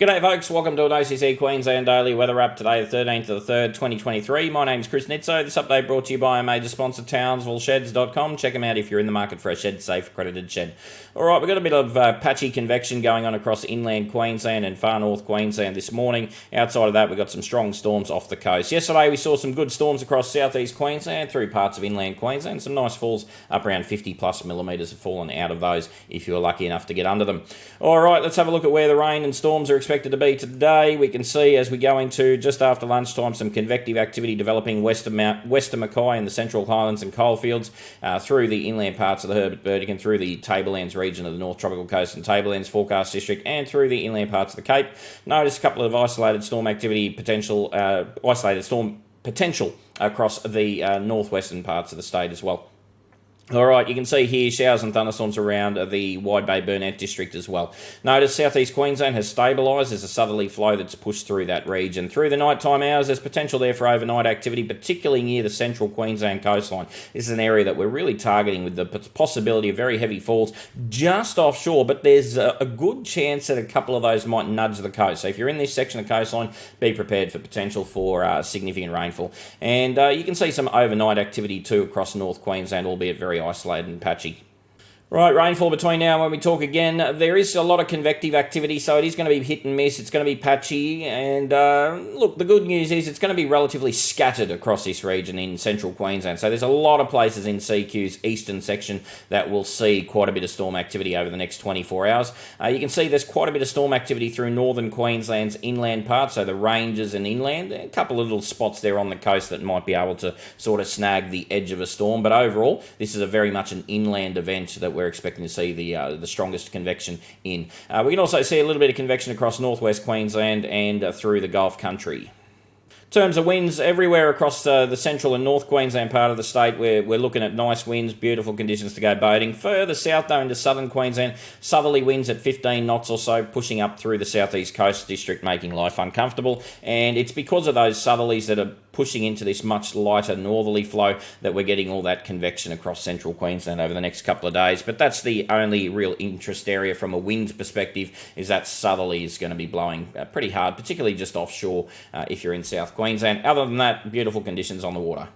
G'day folks, welcome to an OCC Queensland Daily Weather App today, the 13th of the 3rd, 2023. My name's Chris Nitzo. This update brought to you by our major sponsor, TownsvilleSheds.com. Check them out if you're in the market for a shed-safe accredited shed. Alright, we've got a bit of patchy convection going on across inland Queensland and far north Queensland this morning. Outside of that, we've got some strong storms off the coast. Yesterday, we saw some good storms across southeast Queensland through parts of inland Queensland. Some nice falls, up around 50 plus millimetres have fallen out of those if you were lucky enough to get under them. Alright, let's have a look at where the rain and storms are expected to be today. We can see as we go into just after lunchtime some convective activity developing west of Mackay in the Central Highlands and Coalfields, through the inland parts of the Herbert Burdekin, through the Tablelands region of the North Tropical Coast and Tablelands forecast district, and through the inland parts of the Cape. Notice a couple of isolated storm potential across the northwestern parts of the state as well. Alright, you can see here showers and thunderstorms around the Wide Bay Burnett district as well. Notice southeast Queensland has stabilised. There's a southerly flow that's pushed through that region. Through the nighttime hours, there's potential there for overnight activity, particularly near the central Queensland coastline. This is an area that we're really targeting with the possibility of very heavy falls just offshore, but there's a good chance that a couple of those might nudge the coast. So if you're in this section of coastline, be prepared for potential for significant rainfall. And you can see some overnight activity too across North Queensland, albeit very isolated and patchy. Right, rainfall between now and when we talk again. There is a lot of convective activity, so it is going to be hit and miss. It's going to be patchy, and look, the good news is it's going to be relatively scattered across this region in central Queensland. So there's a lot of places in CQ's eastern section that will see quite a bit of storm activity over the next 24 hours. You can see there's quite a bit of storm activity through northern Queensland's inland part, so the ranges and inland. A couple of little spots there on the coast that might be able to sort of snag the edge of a storm, but overall, this is a very much an inland event that we're expecting to see the strongest convection in. We can also see a little bit of convection across northwest Queensland and through the Gulf country. In terms of winds, everywhere across the central and north Queensland part of the state, we're looking at nice winds, beautiful conditions to go boating. Further south, though, into southern Queensland, southerly winds at 15 knots or so, pushing up through the southeast coast district, making life uncomfortable. And it's because of those southerlies that are pushing into this much lighter northerly flow that we're getting all that convection across central Queensland over the next couple of days. But that's the only real interest area from a wind perspective, is that southerly is going to be blowing pretty hard, particularly just offshore if you're in South Queensland. Other than that, beautiful conditions on the water.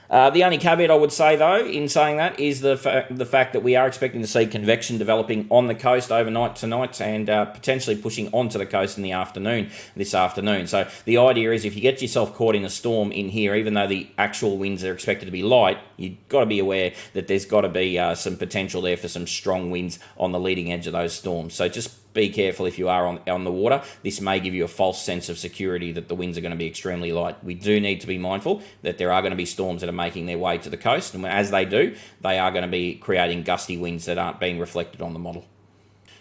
The only caveat I would say, though, in saying that, is the fact that we are expecting to see convection developing on the coast overnight tonight and potentially pushing onto the coast in the afternoon this afternoon. So the idea is if you get yourself caught in a storm in here, even though the actual winds are expected to be light, you've got to be aware that there's got to be some potential there for some strong winds on the leading edge of those storms. So just be careful if you are on the water. This may give you a false sense of security that the winds are going to be extremely light. We do need to be mindful that there are going to be storms that are making their way to the coast, and as they do, they are going to be creating gusty winds that aren't being reflected on the model.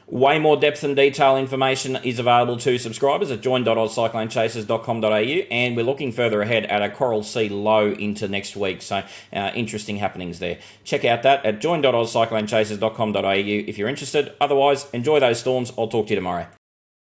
Way more depth and detail information is available to subscribers at join.ozcyclonechasers.com.au, and we're looking further ahead at a Coral Sea low into next week, so interesting happenings there. Check out that at join.ozcyclonechasers.com.au if you're interested. Otherwise, enjoy those storms. I'll talk to you tomorrow.